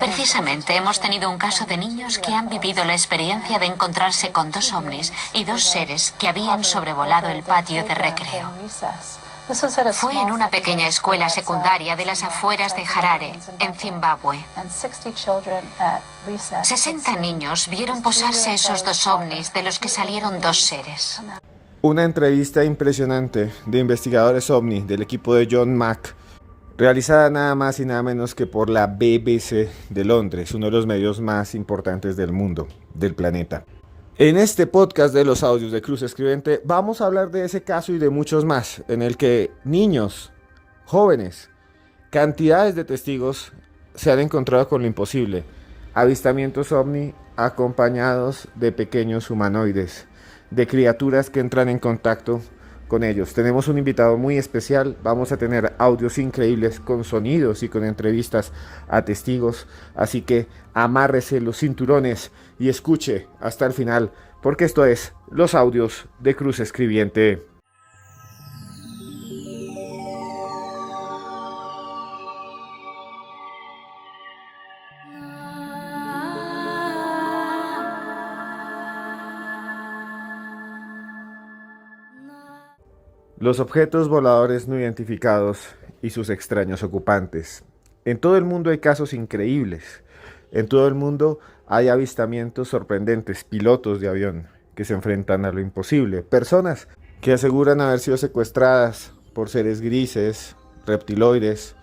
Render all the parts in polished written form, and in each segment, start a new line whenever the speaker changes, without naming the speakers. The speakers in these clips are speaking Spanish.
Precisamente hemos tenido un caso de niños que han vivido la experiencia de encontrarse con dos ovnis y dos seres que habían sobrevolado el patio de recreo. Fue en una pequeña escuela secundaria de las afueras de Harare, en Zimbabue. 60 niños vieron posarse esos dos ovnis de los que salieron dos seres.
Una entrevista impresionante de investigadores ovni del equipo de John Mack, realizada nada más y nada menos que por la BBC de Londres, uno de los medios más importantes del mundo, del planeta. En este podcast de los audios de Cruz Escribiente vamos a hablar de ese caso y de muchos más, en el que niños, jóvenes, cantidades de testigos se han encontrado con lo imposible. Avistamientos ovni acompañados de pequeños humanoides, de criaturas que entran en contacto con ellos. Tenemos un invitado muy especial, vamos a tener audios increíbles con sonidos y con entrevistas a testigos, así que amárrese los cinturones y escuche hasta el final, porque esto es los audios de Cruz Escribiente. Los objetos voladores no identificados y sus extraños ocupantes. En todo el mundo hay casos increíbles. En todo el mundo hay avistamientos sorprendentes, pilotos de avión que se enfrentan a lo imposible, personas que aseguran haber sido secuestradas por seres grises, reptiloides,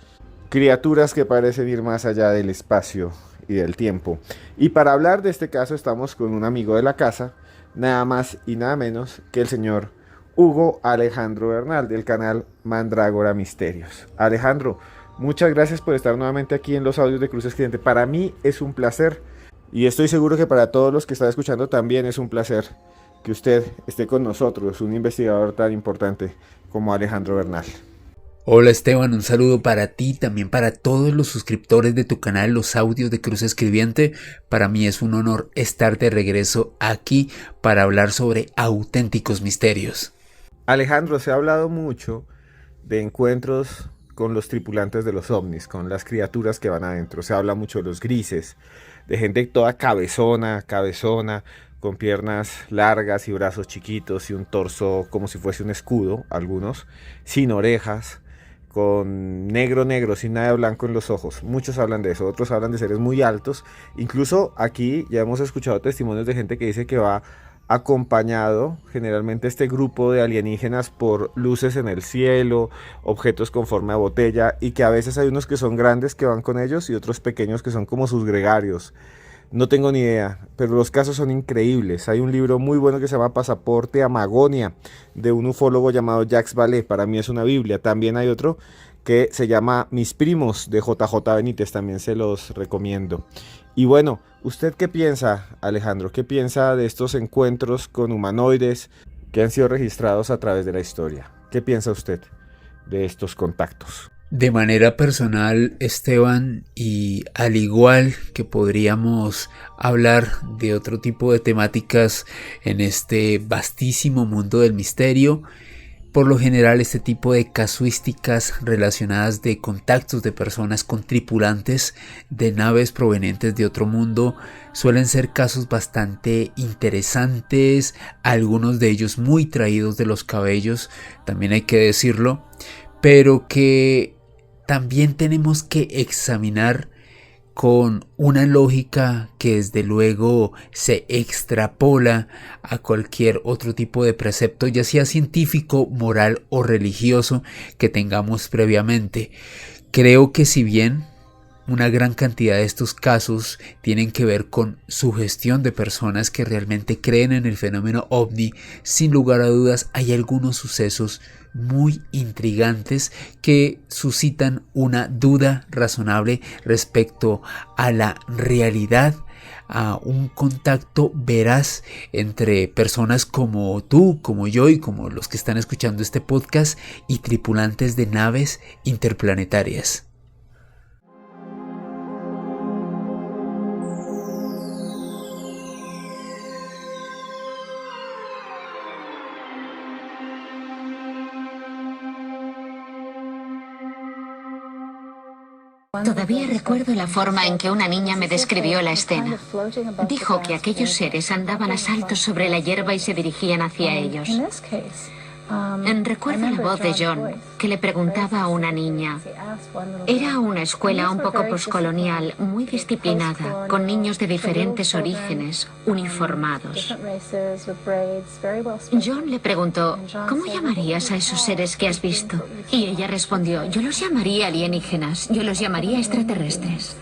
criaturas que parecen ir más allá del espacio y del tiempo. Y para hablar de este caso estamos con un amigo de la casa, nada más y nada menos que el señor Hugo Alejandro Bernal, del canal Mandrágora Misterios. Alejandro, muchas gracias por estar nuevamente aquí en los audios de Cruz Escribiente. Para mí es un placer y estoy seguro que para todos los que están escuchando también es un placer que usted esté con nosotros, un investigador tan importante como Alejandro Bernal.
Hola Esteban, un saludo para ti, también para todos los suscriptores de tu canal Los Audios de Cruz Escribiente. Para mí es un honor estar de regreso aquí para hablar sobre auténticos misterios.
Alejandro, se ha hablado mucho de encuentros con los tripulantes de los ovnis, con las criaturas que van adentro. Se habla mucho de los grises, de gente toda cabezona, con piernas largas y brazos chiquitos y un torso como si fuese un escudo, algunos, sin orejas, con negro, sin nada de blanco en los ojos. Muchos hablan de eso, otros hablan de seres muy altos. Incluso aquí ya hemos escuchado testimonios de gente que dice que va acompañado generalmente este grupo de alienígenas por luces en el cielo, objetos con forma de botella, y que a veces hay unos que son grandes que van con ellos y otros pequeños que son como sus gregarios. No tengo ni idea, pero los casos son increíbles. Hay un libro muy bueno que se llama Pasaporte a Magonia, de un ufólogo llamado Jacques Vallée. Para mí es una biblia. También hay otro que se llama Mis Primos, de JJ Benítez. También se los recomiendo. Y bueno, ¿usted qué piensa, Alejandro? ¿Qué piensa de estos encuentros con humanoides que han sido registrados a través de la historia? ¿Qué piensa usted de estos contactos?
De manera personal, Esteban, y al igual que podríamos hablar de otro tipo de temáticas en este vastísimo mundo del misterio, por lo general este tipo de casuísticas relacionadas de contactos de personas con tripulantes de naves provenientes de otro mundo suelen ser casos bastante interesantes, algunos de ellos muy traídos de los cabellos, también hay que decirlo, pero que también tenemos que examinar con una lógica que desde luego se extrapola a cualquier otro tipo de precepto, ya sea científico, moral o religioso, que tengamos previamente. Creo que si bien una gran cantidad de estos casos tienen que ver con sugestión de personas que realmente creen en el fenómeno ovni, sin lugar a dudas hay algunos sucesos muy intrigantes que suscitan una duda razonable respecto a la realidad, a un contacto veraz entre personas como tú, como yo y como los que están escuchando este podcast y tripulantes de naves interplanetarias.
Todavía recuerdo la forma en que una niña me describió la escena. Dijo que aquellos seres andaban a saltos sobre la hierba y se dirigían hacia ellos. Recuerdo la voz de John, que le preguntaba a una niña. Era una escuela un poco poscolonial, muy disciplinada, con niños de diferentes orígenes, uniformados. John le preguntó, ¿cómo llamarías a esos seres que has visto? Y ella respondió, yo los llamaría alienígenas, yo los llamaría extraterrestres.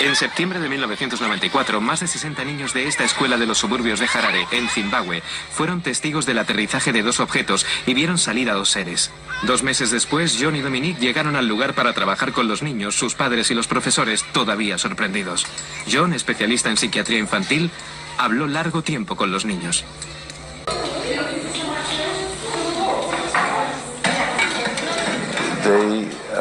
En septiembre de 1994, más de 60 niños de esta escuela de los suburbios de Harare, en Zimbabue, fueron testigos del aterrizaje de 2 objetos y vieron salir a 2 seres. 2 meses después, John y Dominique llegaron al lugar para trabajar con los niños, sus padres y los profesores, todavía sorprendidos. John, especialista en psiquiatría infantil, habló largo tiempo con los niños.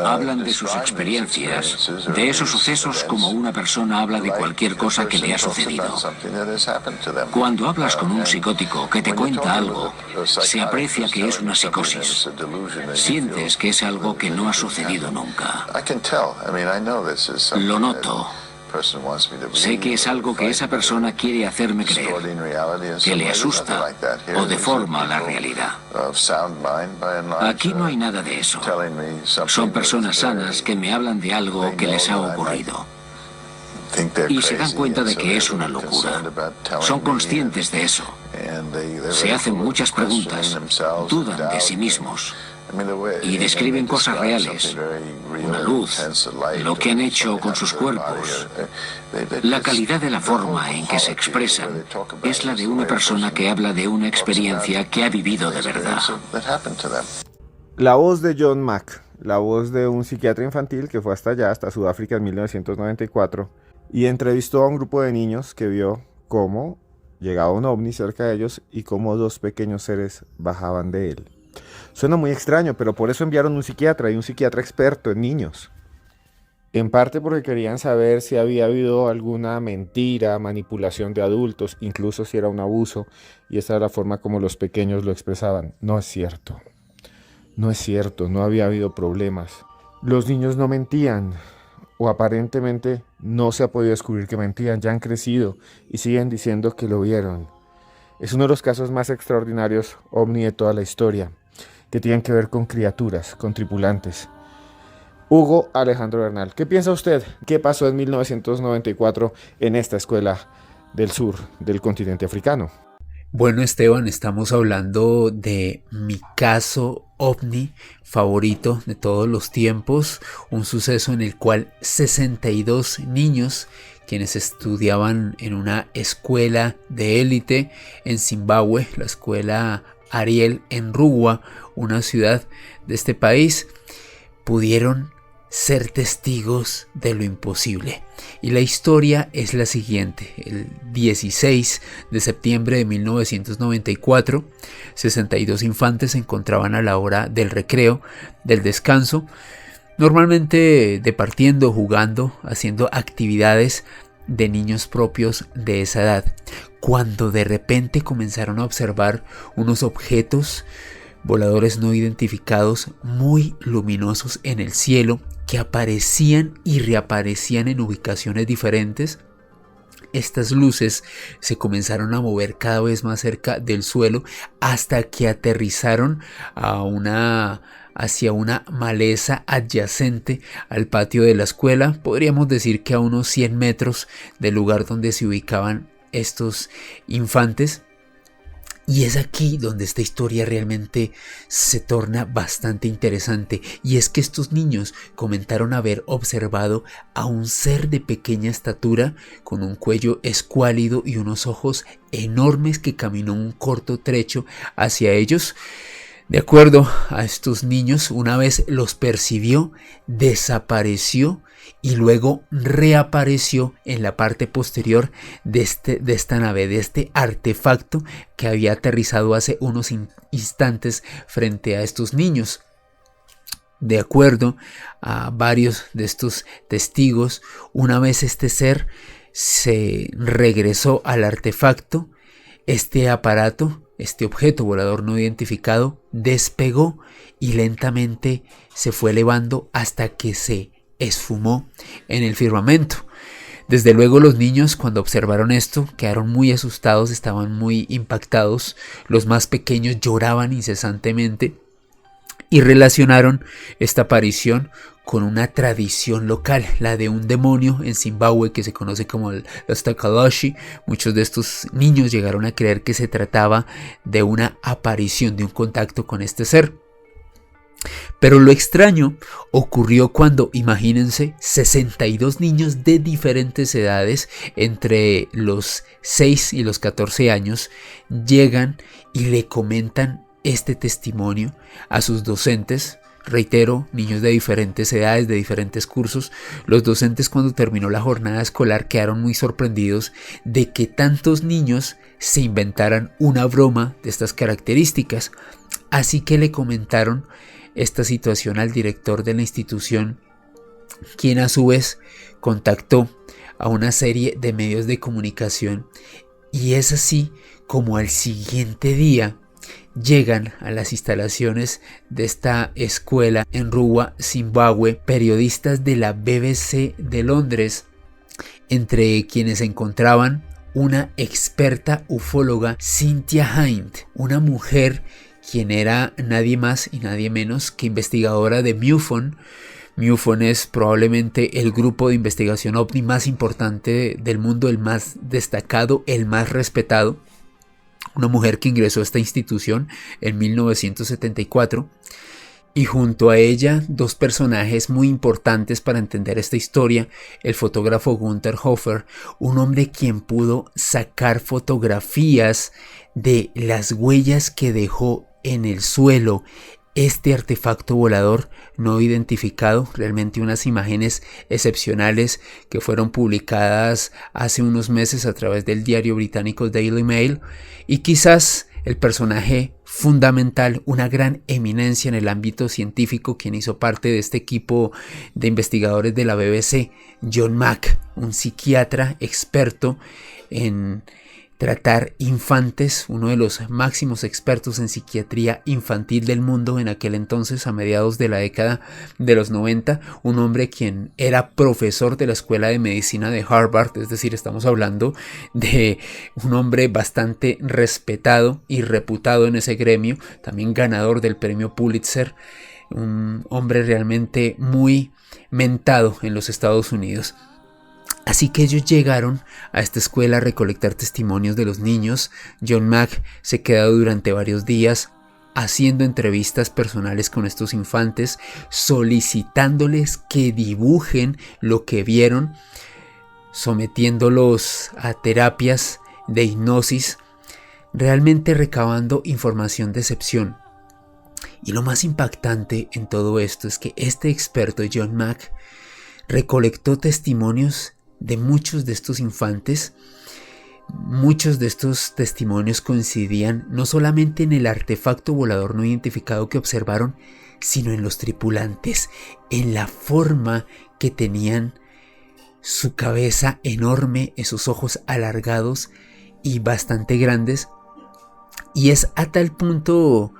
Hablan de sus experiencias, de esos sucesos como una persona habla de cualquier cosa que le ha sucedido. Cuando hablas con un psicótico que te cuenta algo, se aprecia que es una psicosis. Sientes que es algo que no ha sucedido nunca. Lo noto. Sé que es algo que esa persona quiere hacerme creer, que le asusta o deforma la realidad. Aquí no hay nada de eso. Son personas sanas que me hablan de algo que les ha ocurrido. Y se dan cuenta de que es una locura. Son conscientes de eso. Se hacen muchas preguntas, dudan de sí mismos. Y describen cosas reales, una luz, lo que han hecho con sus cuerpos. La calidad de la forma en que se expresan es la de una persona que habla de una experiencia que ha vivido de verdad.
La voz de John Mack, la voz de un psiquiatra infantil que fue hasta allá, hasta Sudáfrica en 1994, y entrevistó a un grupo de niños que vio cómo llegaba un ovni cerca de ellos y cómo 2 pequeños seres bajaban de él. Suena muy extraño, pero por eso enviaron un psiquiatra y un psiquiatra experto en niños. En parte porque querían saber si había habido alguna mentira, manipulación de adultos, incluso si era un abuso, y esa era la forma como los pequeños lo expresaban. No es cierto. No es cierto, no había habido problemas. Los niños no mentían, o aparentemente no se ha podido descubrir que mentían, ya han crecido y siguen diciendo que lo vieron. Es uno de los casos más extraordinarios ovni de toda la historia, que tienen que ver con criaturas, con tripulantes. Hugo Alejandro Bernal, ¿qué piensa usted? ¿Qué pasó en 1994 en esta escuela del sur del continente africano?
Bueno, Esteban, estamos hablando de mi caso ovni favorito de todos los tiempos, un suceso en el cual 62 niños, quienes estudiaban en una escuela de élite en Zimbabue, la escuela Ariel en Rugwa, una ciudad de este país, pudieron ser testigos de lo imposible. Y la historia es la siguiente: el 16 de septiembre de 1994, 62 infantes se encontraban a la hora del recreo, del descanso, normalmente departiendo, jugando, haciendo actividades de niños propios de esa edad, cuando de repente comenzaron a observar unos objetos voladores no identificados muy luminosos en el cielo, que aparecían y reaparecían en ubicaciones diferentes. Estas luces se comenzaron a mover cada vez más cerca del suelo hasta que aterrizaron hacia una maleza adyacente al patio de la escuela, podríamos decir que a unos 100 metros del lugar donde se ubicaban estos infantes. Y es aquí donde esta historia realmente se torna bastante interesante, y es que estos niños comentaron haber observado a un ser de pequeña estatura con un cuello escuálido y unos ojos enormes que caminó un corto trecho hacia ellos. De acuerdo a estos niños, una vez los percibió, desapareció y luego reapareció en la parte posterior de esta nave, de este artefacto que había aterrizado hace unos instantes frente a estos niños. De acuerdo a varios de estos testigos, una vez este ser se regresó al artefacto, este aparato, este objeto volador no identificado, despegó y lentamente se fue elevando hasta que se esfumó en el firmamento. Desde luego los niños, cuando observaron esto, quedaron muy asustados, estaban muy impactados. Los más pequeños lloraban incesantemente y relacionaron esta aparición con una tradición local, la de un demonio en Zimbabue que se conoce como los Takaloshi. Muchos de estos niños llegaron a creer que se trataba de una aparición, de un contacto con este ser. Pero lo extraño ocurrió cuando, imagínense, 62 niños de diferentes edades, entre los 6 y los 14 años, llegan y le comentan este testimonio a sus docentes. Reitero, niños de diferentes edades, de diferentes cursos. Los docentes, cuando terminó la jornada escolar, quedaron muy sorprendidos de que tantos niños se inventaran una broma de estas características. Así que le comentaron esta situación al director de la institución, quien a su vez contactó a una serie de medios de comunicación, y es así como al siguiente día llegan a las instalaciones de esta escuela en Ruwa, Zimbabue, periodistas de la BBC de Londres, entre quienes se encontraban una experta ufóloga, Cynthia Hind, una mujer quien era nadie más y nadie menos que investigadora de MUFON. MUFON es probablemente el grupo de investigación ovni más importante del mundo, el más destacado, el más respetado. Una mujer que ingresó a esta institución en 1974. Y junto a ella, dos personajes muy importantes para entender esta historia: el fotógrafo Gunther Hofer, un hombre quien pudo sacar fotografías de las huellas que dejó en el suelo este artefacto volador no identificado. Realmente unas imágenes excepcionales que fueron publicadas hace unos meses a través del diario británico Daily Mail. Y quizás el personaje fundamental, una gran eminencia en el ámbito científico, quien hizo parte de este equipo de investigadores de la BBC, John Mack, un psiquiatra experto en tratar infantes, uno de los máximos expertos en psiquiatría infantil del mundo en aquel entonces, a mediados de la década de los 90, un hombre quien era profesor de la Escuela de Medicina de Harvard. Es decir, estamos hablando de un hombre bastante respetado y reputado en ese gremio, también ganador del premio Pulitzer, un hombre realmente muy mentado en los Estados Unidos. Así que ellos llegaron a esta escuela a recolectar testimonios de los niños. John Mack se quedó durante varios días haciendo entrevistas personales con estos infantes, solicitándoles que dibujen lo que vieron, sometiéndolos a terapias de hipnosis, realmente recabando información de excepción. Y lo más impactante en todo esto es que este experto, John Mack, recolectó testimonios de muchos de estos infantes. Muchos de estos testimonios coincidían no solamente en el artefacto volador no identificado que observaron, sino en los tripulantes, en la forma que tenían su cabeza enorme, esos ojos alargados y bastante grandes. Y es a tal punto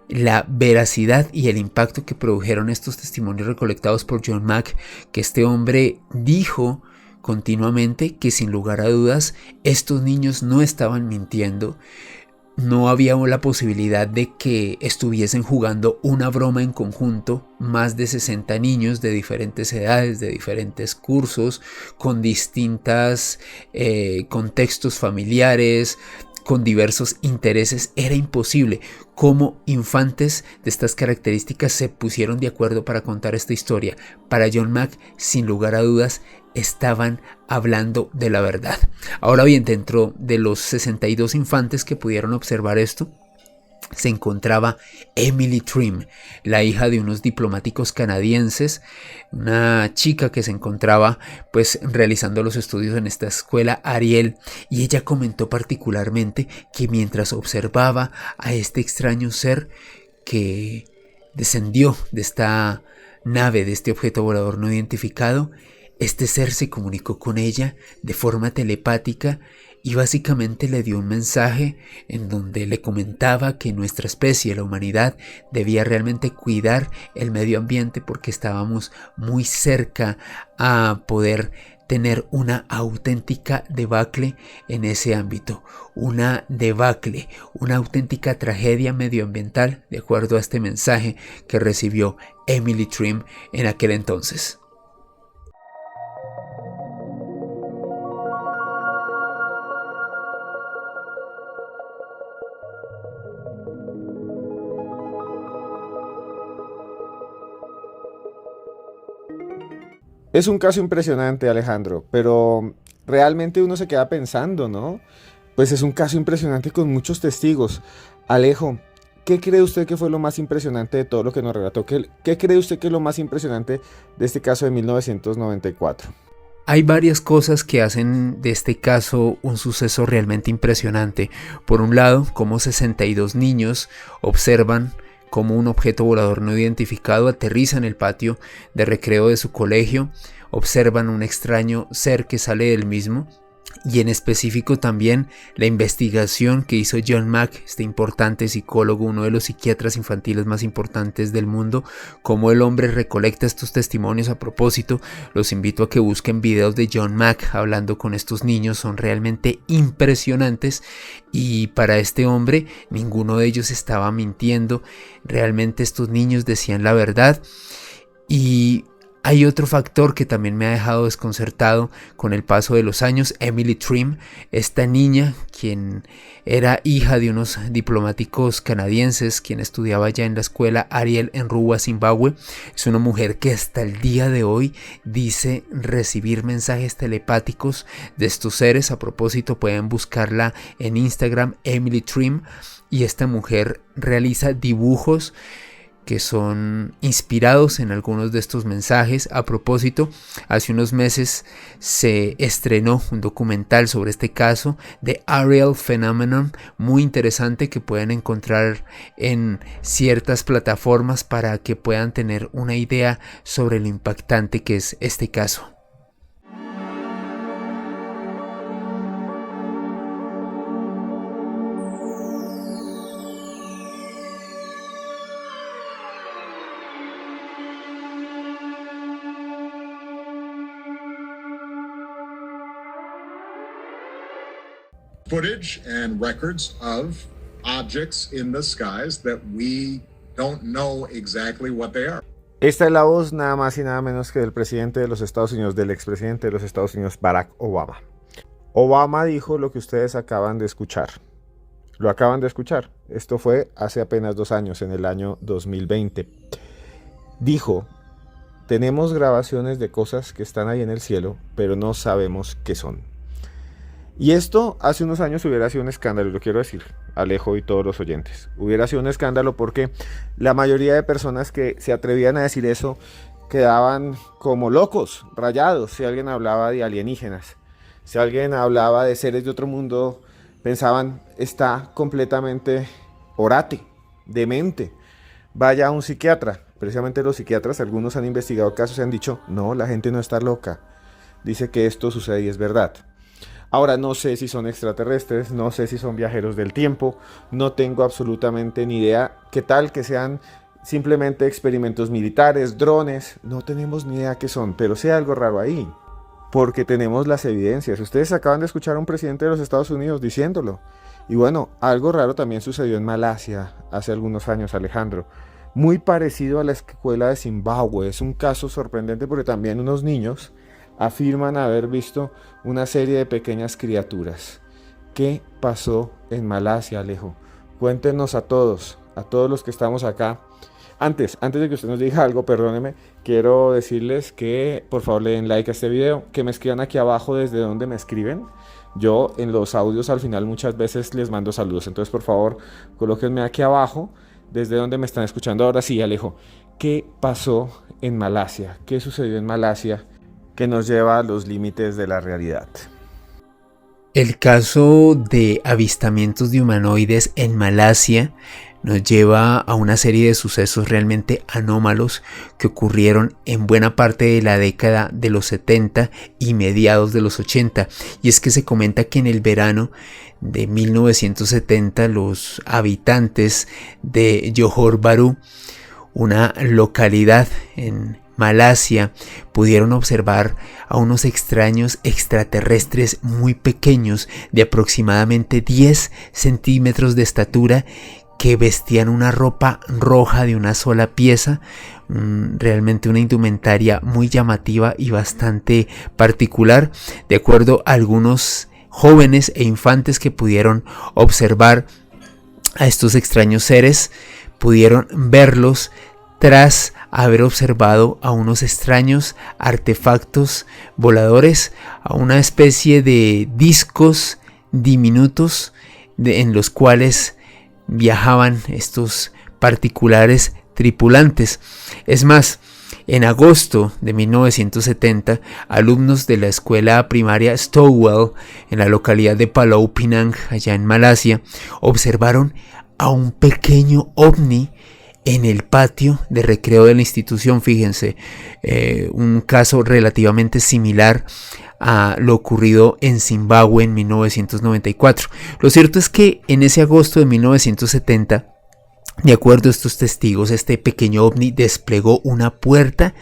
la veracidad y el impacto que produjeron estos testimonios recolectados por John Mack, que este hombre dijo continuamente que sin lugar a dudas estos niños no estaban mintiendo. No había la posibilidad de que estuviesen jugando una broma en conjunto, más de 60 niños de diferentes edades, de diferentes cursos, con distintos contextos familiares, con diversos intereses. Era imposible. Cómo infantes de estas características se pusieron de acuerdo para contar esta historia. Para John Mack, sin lugar a dudas, estaban hablando de la verdad. Ahora bien, dentro de los 62 infantes que pudieron observar esto, se encontraba Emily Trim, la hija de unos diplomáticos canadienses, una chica que se encontraba pues realizando los estudios en esta escuela Ariel, y ella comentó particularmente que mientras observaba a este extraño ser que descendió de esta nave, de este objeto volador no identificado, este ser se comunicó con ella de forma telepática y básicamente le dio un mensaje en donde le comentaba que nuestra especie, la humanidad, debía realmente cuidar el medio ambiente porque estábamos muy cerca a poder tener una auténtica debacle en ese ámbito, una debacle, una auténtica tragedia medioambiental, de acuerdo a este mensaje que recibió Emily Trim en aquel entonces.
Es un caso impresionante, Alejandro, pero realmente uno se queda pensando, ¿no? Pues es un caso impresionante con muchos testigos. Alejo, ¿qué cree usted que fue lo más impresionante de todo lo que nos relató? ¿Qué cree usted que es lo más impresionante de este caso de 1994?
Hay varias cosas que hacen de este caso un suceso realmente impresionante. Por un lado, cómo 62 niños observan cómo un objeto volador no identificado aterriza en el patio de recreo de su colegio, observan un extraño ser que sale del mismo, y en específico también la investigación que hizo John Mack, este importante psicólogo, uno de los psiquiatras infantiles más importantes del mundo, cómo el hombre recolecta estos testimonios. A propósito, los invito a que busquen videos de John Mack hablando con estos niños, son realmente impresionantes, y para este hombre ninguno de ellos estaba mintiendo, realmente estos niños decían la verdad. Y hay otro factor que también me ha dejado desconcertado con el paso de los años. Emily Trim, esta niña, quien era hija de unos diplomáticos canadienses, quien estudiaba ya en la escuela Ariel en Ruwa, Zimbabue, es una mujer que hasta el día de hoy dice recibir mensajes telepáticos de estos seres. A propósito, pueden buscarla en Instagram, Emily Trim, y esta mujer realiza dibujos que son inspirados en algunos de estos mensajes. A propósito, hace unos meses se estrenó un documental sobre este caso, The Ariel Phenomenon, muy interesante, que pueden encontrar en ciertas plataformas para que puedan tener una idea sobre lo impactante que es este caso.
Footage and records of objects in the skies that we don't know exactly what they are.
Esta es la voz nada más y nada menos que del presidente de los Estados Unidos, del expresidente de los Estados Unidos, Barack Obama. Obama dijo lo que ustedes acaban de escuchar. Lo acaban de escuchar. Esto fue hace apenas 2 años, en el año 2020. Dijo: tenemos grabaciones de cosas que están ahí en el cielo, pero no sabemos qué son. Y esto hace unos años hubiera sido un escándalo, lo quiero decir, Alejo y todos los oyentes. Hubiera sido un escándalo porque la mayoría de personas que se atrevían a decir eso quedaban como locos, rayados. Si alguien hablaba de alienígenas, si alguien hablaba de seres de otro mundo, pensaban, está completamente orate, demente. Vaya a un psiquiatra. Precisamente los psiquiatras, algunos han investigado casos y han dicho, no, la gente no está loca. Dice que esto sucede y es verdad. Ahora no sé si son extraterrestres, no sé si son viajeros del tiempo, no tengo absolutamente ni idea. ¿Qué tal que sean simplemente experimentos militares, drones? No tenemos ni idea qué son, pero sí hay algo raro ahí, porque tenemos las evidencias. Ustedes acaban de escuchar a un presidente de los Estados Unidos diciéndolo. Y bueno, algo raro también sucedió en Malasia hace algunos años, Alejandro. Muy parecido a la escuela de Zimbabue. Es un caso sorprendente porque también unos niños afirman haber visto una serie de pequeñas criaturas. ¿Qué pasó en Malasia, Alejo? Cuéntenos a todos los que estamos acá. Antes de que usted nos diga algo, perdóneme, quiero decirles que por favor le den like a este video, que me escriban aquí abajo desde donde me escriben. Yo en los audios al final muchas veces les mando saludos, entonces por favor colóquenme aquí abajo desde donde me están escuchando. Ahora sí, Alejo, ¿qué pasó en Malasia? ¿Qué sucedió en Malasia que nos lleva a los límites de la realidad?
El caso de avistamientos de humanoides en Malasia nos lleva a una serie de sucesos realmente anómalos que ocurrieron en buena parte de la década de los 70 y mediados de los 80. Y es que se comenta que en el verano de 1970 los habitantes de Johor Bahru, una localidad en Malasia, pudieron observar a unos extraños extraterrestres muy pequeños de aproximadamente 10 centímetros de estatura que vestían una ropa roja de una sola pieza, realmente una indumentaria muy llamativa y bastante particular. De acuerdo a algunos jóvenes e infantes que pudieron observar a estos extraños seres, pudieron verlos tras haber observado a unos extraños artefactos voladores, a una especie de discos diminutos en los cuales viajaban estos particulares tripulantes. Es más, en agosto de 1970, alumnos de la escuela primaria Stowell, en la localidad de Pulau Pinang, allá en Malasia, observaron a un pequeño ovni en el patio de recreo de la institución. Fíjense, un caso relativamente similar a lo ocurrido en Zimbabue en 1994. Lo cierto es que en ese agosto de 1970, de acuerdo a estos testigos, este pequeño ovni desplegó una puerta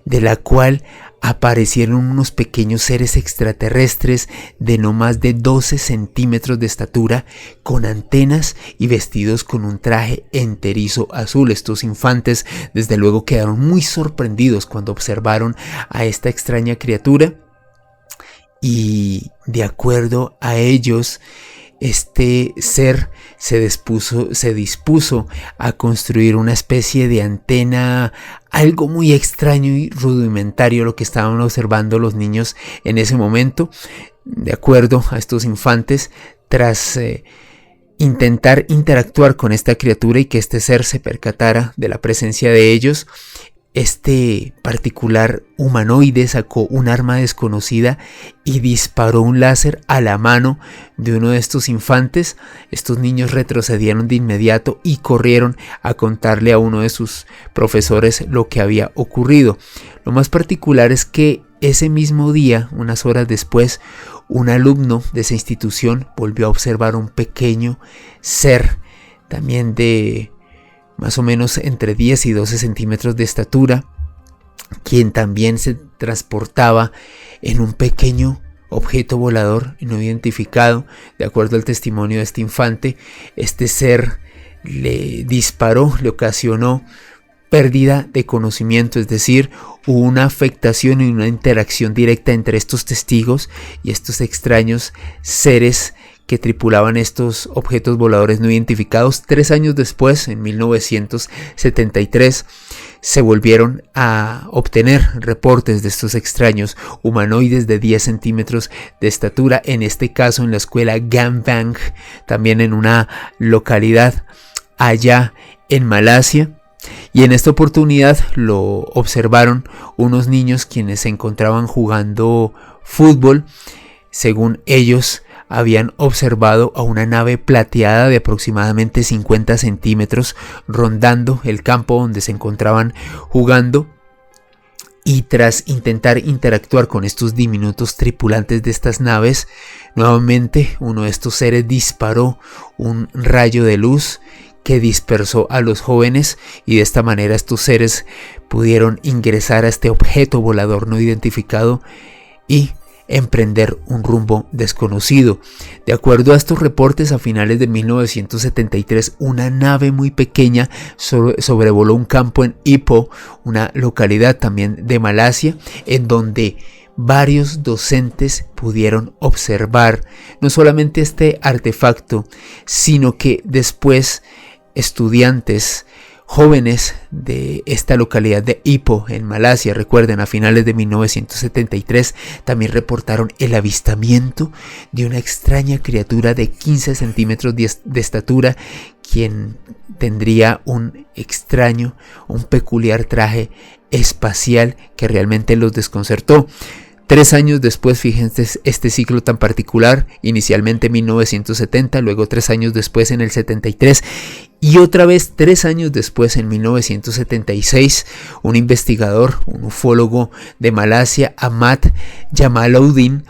de la cual aparecieron unos pequeños seres extraterrestres de no más de 12 centímetros de estatura, con antenas y vestidos con un traje enterizo azul. Estos infantes desde luego quedaron muy sorprendidos cuando observaron a esta extraña criatura, y de acuerdo a ellos, este ser se dispuso a construir una especie de antena, algo muy extraño y rudimentario lo que estaban observando los niños en ese momento. De acuerdo a estos infantes, tras intentar interactuar con esta criatura y que este ser se percatara de la presencia de ellos, este particular humanoide sacó un arma desconocida y disparó un láser a la mano de uno de estos infantes. Estos niños retrocedieron de inmediato y corrieron a contarle a uno de sus profesores lo que había ocurrido. Lo más particular es que ese mismo día, unas horas después, un alumno de esa institución volvió a observar un pequeño ser, también de más o menos entre 10 y 12 centímetros de estatura, quien también se transportaba en un pequeño objeto volador no identificado. De acuerdo al testimonio de este infante, este ser le disparó, le ocasionó pérdida de conocimiento, es decir, hubo una afectación y una interacción directa entre estos testigos y estos extraños seres que tripulaban estos objetos voladores no identificados. 3 años después, en 1973, se volvieron a obtener reportes de estos extraños humanoides de 10 centímetros de estatura, en este caso en la escuela Gambang, también en una localidad allá en Malasia. Y en esta oportunidad lo observaron unos niños quienes se encontraban jugando fútbol. Según ellos, habían observado a una nave plateada de aproximadamente 50 centímetros rondando el campo donde se encontraban jugando, y tras intentar interactuar con estos diminutos tripulantes de estas naves, nuevamente uno de estos seres disparó un rayo de luz que dispersó a los jóvenes, y de esta manera estos seres pudieron ingresar a este objeto volador no identificado y emprender un rumbo desconocido. De acuerdo a estos reportes, a finales de 1973, una nave muy pequeña sobrevoló un campo en Ipoh, una localidad también de Malasia, en donde varios docentes pudieron observar no solamente este artefacto, sino que después estudiantes jóvenes de esta localidad de Ipoh en Malasia, recuerden, a finales de 1973, también reportaron el avistamiento de una extraña criatura de 15 centímetros de estatura, quien tendría un extraño, un peculiar traje espacial que realmente los desconcertó. 3 años después, fíjense este ciclo tan particular, inicialmente en 1970, luego 3 años después en el 73 y otra vez 3 años después en 1976, un investigador, un ufólogo de Malasia, Ahmad Jamaluddin,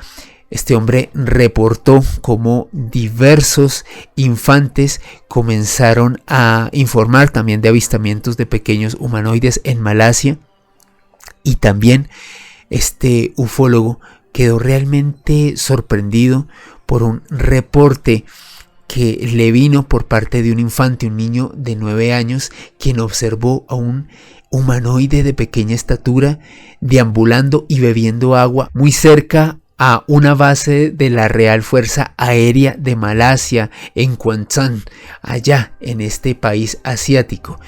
este hombre reportó cómo diversos infantes comenzaron a informar también de avistamientos de pequeños humanoides en Malasia, y también este ufólogo quedó realmente sorprendido por un reporte que le vino por parte de un infante, un niño de 9 años, quien observó a un humanoide de pequeña estatura deambulando y bebiendo agua muy cerca a una base de la Real Fuerza Aérea de Malasia en Kwansan, allá en este país asiático.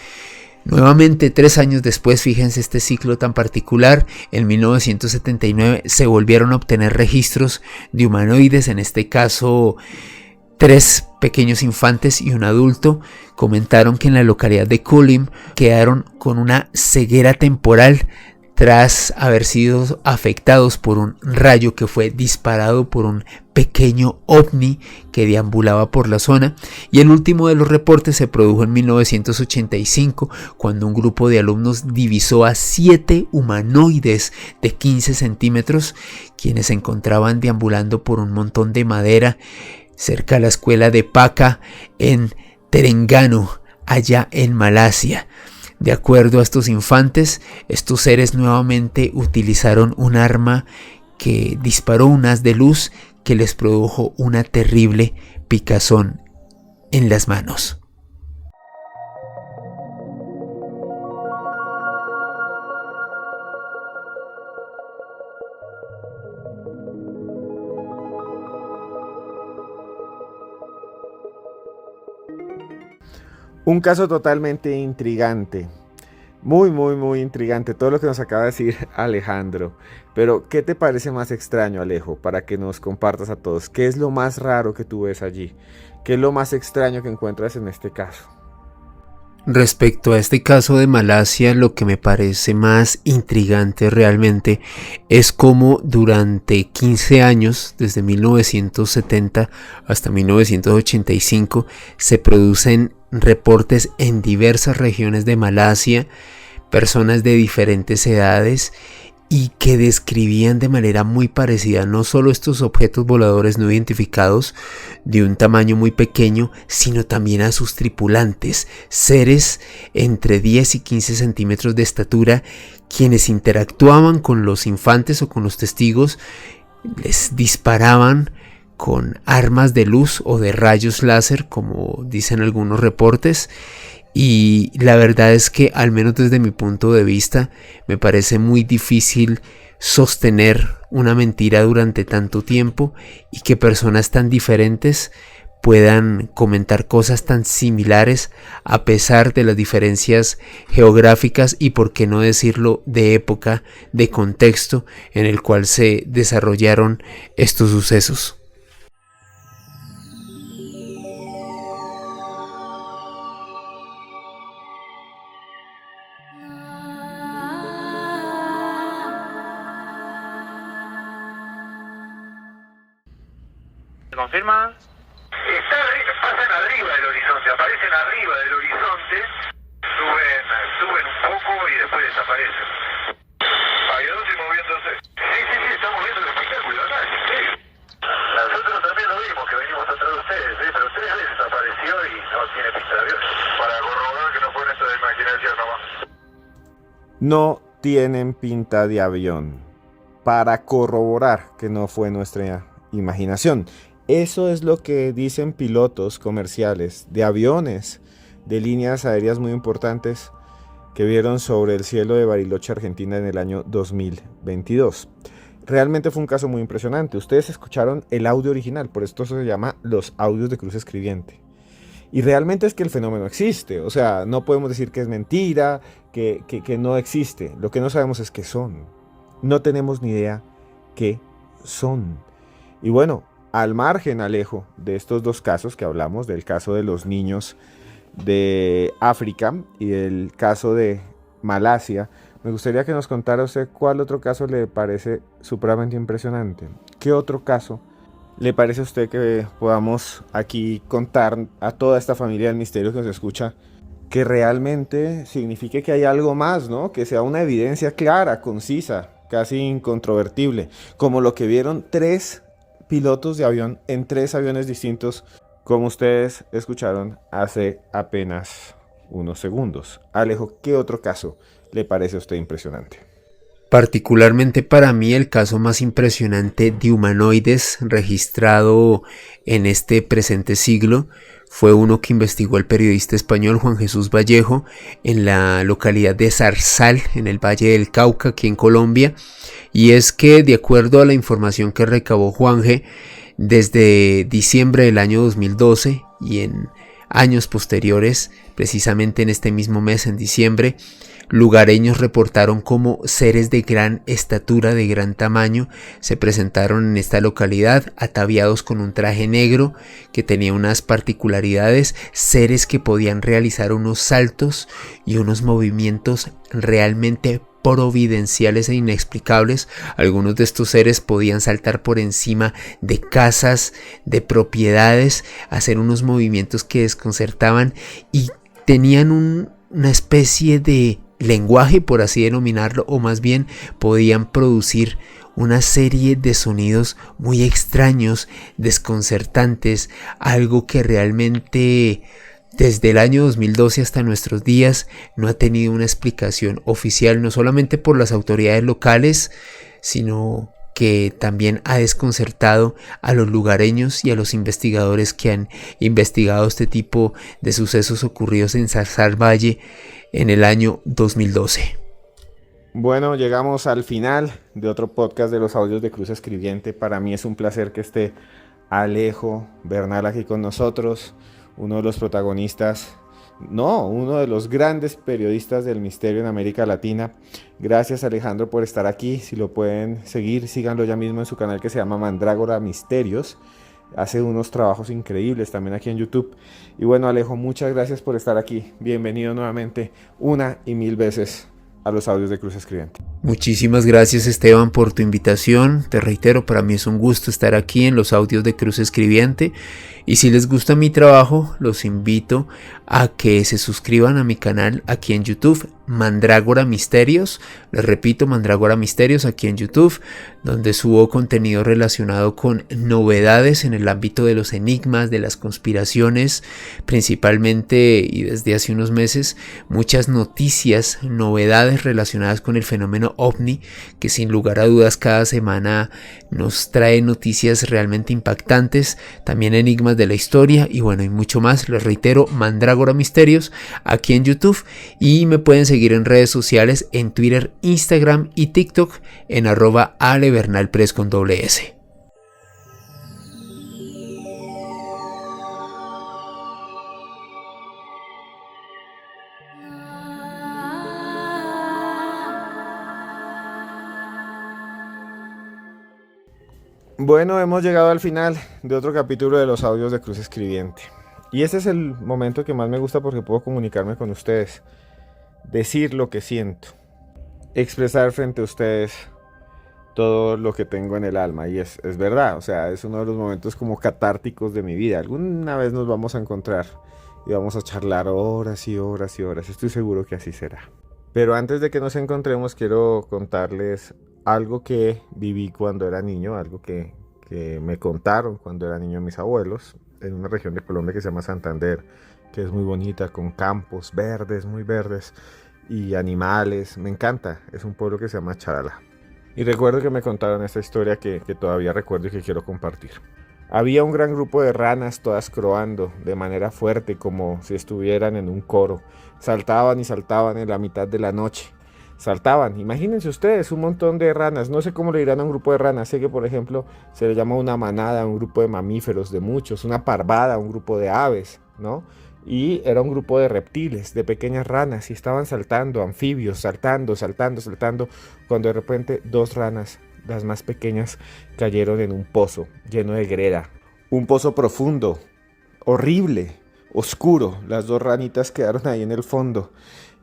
Nuevamente 3 años después, fíjense este ciclo tan particular, en 1979 se volvieron a obtener registros de humanoides, en este caso 3 pequeños infantes y un adulto. Comentaron que en la localidad de Kulim quedaron con una ceguera temporal tras haber sido afectados por un rayo que fue disparado por un pequeño ovni que deambulaba por la zona. Y el último de los reportes se produjo en 1985, cuando un grupo de alumnos divisó a 7 humanoides de 15 centímetros, quienes se encontraban deambulando por un montón de madera cerca de la escuela de Paka en Terengganu, allá en Malasia. De acuerdo a estos infantes, estos seres nuevamente utilizaron un arma que disparó un haz de luz que les produjo una terrible picazón en las manos.
Un caso totalmente intrigante, muy intrigante, todo lo que nos acaba de decir Alejandro. Pero, ¿qué te parece más extraño, Alejo? Para que nos compartas a todos, ¿qué es lo más raro que tú ves allí? ¿Qué es lo más extraño que encuentras en este caso?
Respecto a este caso de Malasia, lo que me parece más intrigante realmente es cómo durante 15 años, desde 1970 hasta 1985, se producen reportes en diversas regiones de Malasia, personas de diferentes edades y que describían de manera muy parecida no solo estos objetos voladores no identificados de un tamaño muy pequeño, sino también a sus tripulantes, seres entre 10 y 15 centímetros de estatura, quienes interactuaban con los infantes o con los testigos, les disparaban con armas de luz o de rayos láser, como dicen algunos reportes. Y la verdad es que, al menos desde mi punto de vista, me parece muy difícil sostener una mentira durante tanto tiempo y que personas tan diferentes puedan comentar cosas tan similares a pesar de las diferencias geográficas y, por qué no decirlo, de época, de contexto en el cual se desarrollaron estos sucesos.
¿Confirma? Pasan arriba del horizonte, aparecen arriba del horizonte, suben un poco y después desaparecen. Hay dos y moviéndose. Sí, estamos viendo el espectáculo, ¿verdad? Sí. Nosotros también lo vimos, que venimos atrás de ustedes, pero 3 veces apareció y no tiene pista de avión. Para corroborar que no fue nuestra imaginación nomás.
No tienen pinta de avión. Para corroborar que no fue nuestra imaginación. Eso es lo que dicen pilotos comerciales de aviones de líneas aéreas muy importantes que vieron sobre el cielo de Bariloche, Argentina, en el año 2022. Realmente fue un caso muy impresionante. Ustedes escucharon el audio original, por esto se llama los audios de Cruz Escribiente. Y realmente es que el fenómeno existe, o sea, no podemos decir que es mentira, que no existe. Lo que no sabemos es qué son. No tenemos ni idea qué son. Y bueno, al margen, Alejo, de estos dos casos que hablamos, del caso de los niños de África y del caso de Malasia, Me gustaría que nos contara usted cuál otro caso le parece supremamente impresionante. ¿Qué otro caso le parece a usted que podamos aquí contar a toda esta familia del misterio que nos escucha, que realmente signifique que hay algo más, ¿no? Que sea una evidencia clara, concisa, casi incontrovertible, como lo que vieron 3 pilotos de avión en 3 aviones distintos, como ustedes escucharon hace apenas unos segundos. Alejo, ¿qué otro caso le parece a usted impresionante?
Particularmente para mí el caso más impresionante de humanoides registrado en este presente siglo fue uno que investigó el periodista español Juan Jesús Vallejo en la localidad de Zarzal, en el Valle del Cauca, aquí en Colombia. Y es que, de acuerdo a la información que recabó Juanje, desde diciembre del año 2012 y en años posteriores, precisamente en este mismo mes, en diciembre, lugareños reportaron cómo seres de gran estatura, de gran tamaño, se presentaron en esta localidad ataviados con un traje negro que tenía unas particularidades, seres que podían realizar unos saltos y unos movimientos realmente providenciales e inexplicables. Algunos de estos seres podían saltar por encima de casas, de propiedades, hacer unos movimientos que desconcertaban y tenían una especie de lenguaje, por así denominarlo, o más bien podían producir una serie de sonidos muy extraños, desconcertantes, algo que realmente desde el año 2012 hasta nuestros días no ha tenido una explicación oficial, no solamente por las autoridades locales, sino que también ha desconcertado a los lugareños y a los investigadores que han investigado este tipo de sucesos ocurridos en Zarzal Valle en el año 2012.
Bueno, llegamos al final de otro podcast de los audios de Cruz Escribiente. Para mí es un placer que esté Alejo Bernal aquí con nosotros, uno de los protagonistas, uno de los grandes periodistas del misterio en América Latina. Gracias, Alejandro, por estar aquí. Si lo pueden seguir, síganlo ya mismo en su canal que se llama Mandrágora Misterios. Hace unos trabajos increíbles también aquí en YouTube. Y bueno, Alejo, muchas gracias por estar aquí. Bienvenido nuevamente, una y mil veces, a los audios de Cruz Escribiente.
Muchísimas gracias, Esteban, por tu invitación. Te reitero, para mí es un gusto estar aquí en los audios de Cruz Escribiente. Y si les gusta mi trabajo, los invito a que se suscriban a mi canal aquí en YouTube, Mandrágora Misterios. Les repito, Mandrágora Misterios aquí en YouTube, donde subo contenido relacionado con novedades en el ámbito de los enigmas, de las conspiraciones, principalmente, y desde hace unos meses, muchas noticias, novedades relacionadas con el fenómeno OVNI, que sin lugar a dudas cada semana nos trae noticias realmente impactantes, también enigmas de la historia y bueno, y mucho más. Les reitero, Mandrágora Misterios aquí en YouTube, y me pueden seguir en redes sociales, en Twitter, Instagram y TikTok en @alebernalpress con .s.
Bueno, hemos llegado al final de otro capítulo de los audios de Cruz Escribiente. Y este es el momento que más me gusta porque puedo comunicarme con ustedes, decir lo que siento, expresar frente a ustedes todo lo que tengo en el alma. Y es verdad, o sea, es uno de los momentos como catárticos de mi vida. Alguna vez nos vamos a encontrar y vamos a charlar horas y horas y horas. Estoy seguro que así será. Pero antes de que nos encontremos, quiero contarles algo que viví cuando era niño, algo que me contaron cuando era niño mis abuelos, en una región de Colombia que se llama Santander, que es muy bonita, con campos verdes, muy verdes, y animales. Me encanta. Es un pueblo que se llama Charalá. Y recuerdo que me contaron esta historia que todavía recuerdo y que quiero compartir. Había un gran grupo de ranas, todas croando de manera fuerte, como si estuvieran en un coro. Saltaban y saltaban en la mitad de la noche. Saltaban, imagínense ustedes, un montón de ranas. No sé cómo le dirán a un grupo de ranas. Sé que, por ejemplo, se le llama una manada a un grupo de mamíferos, de muchos. Una parvada a un grupo de aves, ¿no? Y era un grupo de reptiles, de pequeñas ranas. Y estaban saltando, anfibios, saltando, cuando de repente 2 ranas, las más pequeñas, cayeron en un pozo lleno de greda. Un pozo profundo, horrible, oscuro. Las 2 ranitas quedaron ahí en el fondo.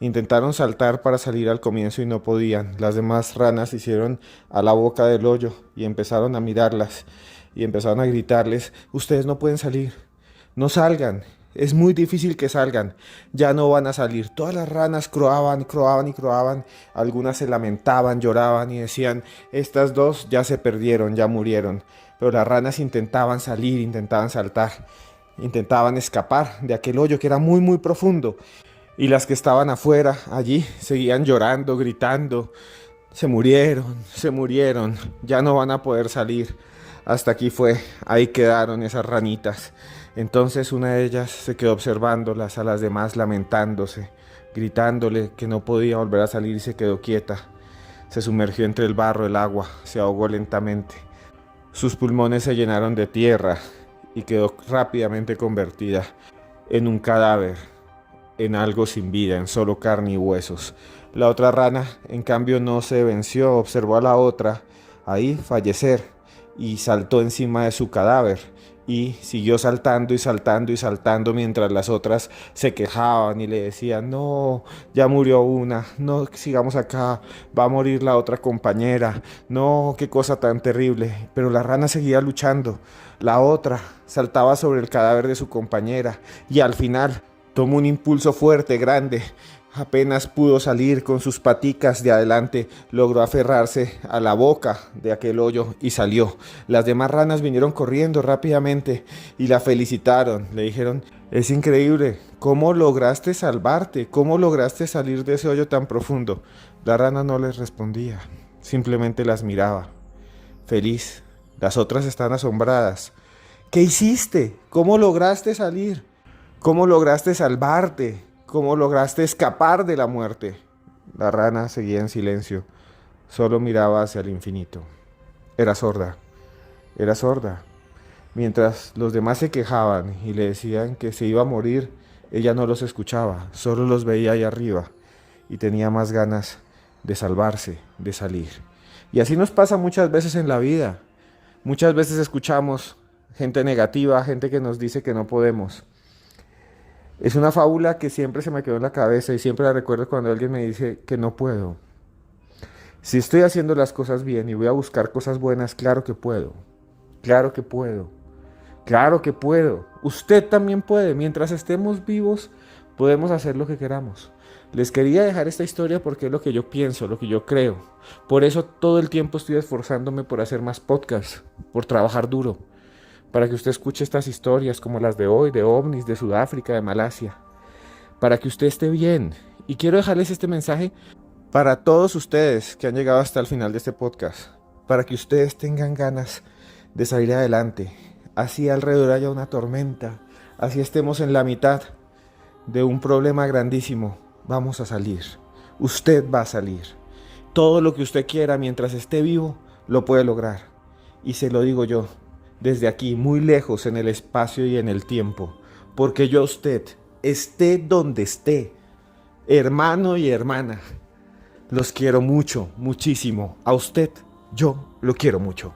Intentaron saltar para salir al comienzo y no podían. Las demás ranas se hicieron a la boca del hoyo y empezaron a mirarlas y empezaron a gritarles: ustedes no pueden salir, no salgan, es muy difícil que salgan, ya no van a salir. Todas las ranas croaban y croaban, algunas se lamentaban, lloraban y decían: estas dos ya se perdieron, ya murieron. Pero las ranas intentaban salir, intentaban saltar, intentaban escapar de aquel hoyo que era muy muy profundo. Y las que estaban afuera, allí, seguían llorando, gritando: se murieron, ya no van a poder salir. Hasta aquí fue, ahí quedaron esas ranitas. Entonces una de ellas se quedó observándolas, a las demás lamentándose, gritándole que no podía volver a salir y se quedó quieta. Se sumergió entre el barro, el agua, se ahogó lentamente. Sus pulmones se llenaron de tierra y quedó rápidamente convertida en un cadáver, en algo sin vida, en solo carne y huesos. La otra rana, en cambio, no se venció, observó a la otra ahí fallecer y saltó encima de su cadáver y siguió saltando y saltando y saltando mientras las otras se quejaban y le decían: no, ya murió una, no sigamos acá, va a morir la otra compañera, no, qué cosa tan terrible. Pero la rana seguía luchando. La otra saltaba sobre el cadáver de su compañera y al final tomó un impulso fuerte, grande. Apenas pudo salir con sus paticas de adelante, logró aferrarse a la boca de aquel hoyo y salió. Las demás ranas vinieron corriendo rápidamente y la felicitaron. Le dijeron: es increíble, ¿cómo lograste salvarte? ¿Cómo lograste salir de ese hoyo tan profundo? La rana no les respondía, simplemente las miraba, feliz. Las otras están asombradas. ¿Qué hiciste? ¿Cómo lograste salir? ¿Cómo lograste salvarte? ¿Cómo lograste escapar de la muerte? La rana seguía en silencio, solo miraba hacia el infinito. Era sorda. Mientras los demás se quejaban y le decían que se iba a morir, ella no los escuchaba, solo los veía ahí arriba y tenía más ganas de salvarse, de salir. Y así nos pasa muchas veces en la vida. Muchas veces escuchamos gente negativa, gente que nos dice que no podemos. Es una fábula que siempre se me quedó en la cabeza y siempre la recuerdo cuando alguien me dice que no puedo. Si estoy haciendo las cosas bien y voy a buscar cosas buenas, claro que puedo. Claro que puedo. Claro que puedo. Usted también puede. Mientras estemos vivos, podemos hacer lo que queramos. Les quería dejar esta historia porque es lo que yo pienso, lo que yo creo. Por eso todo el tiempo estoy esforzándome por hacer más podcasts, por trabajar duro, para que usted escuche estas historias como las de hoy, de ovnis, de Sudáfrica, de Malasia, para que usted esté bien. Y quiero dejarles este mensaje para todos ustedes que han llegado hasta el final de este podcast, para que ustedes tengan ganas de salir adelante, así alrededor haya una tormenta, así estemos en la mitad de un problema grandísimo, vamos a salir. Usted va a salir. Todo lo que usted quiera mientras esté vivo, lo puede lograr. Y se lo digo yo, desde aquí, muy lejos en el espacio y en el tiempo, porque yo a usted, esté donde esté, hermano y hermana, los quiero mucho, muchísimo. A usted, yo lo quiero mucho.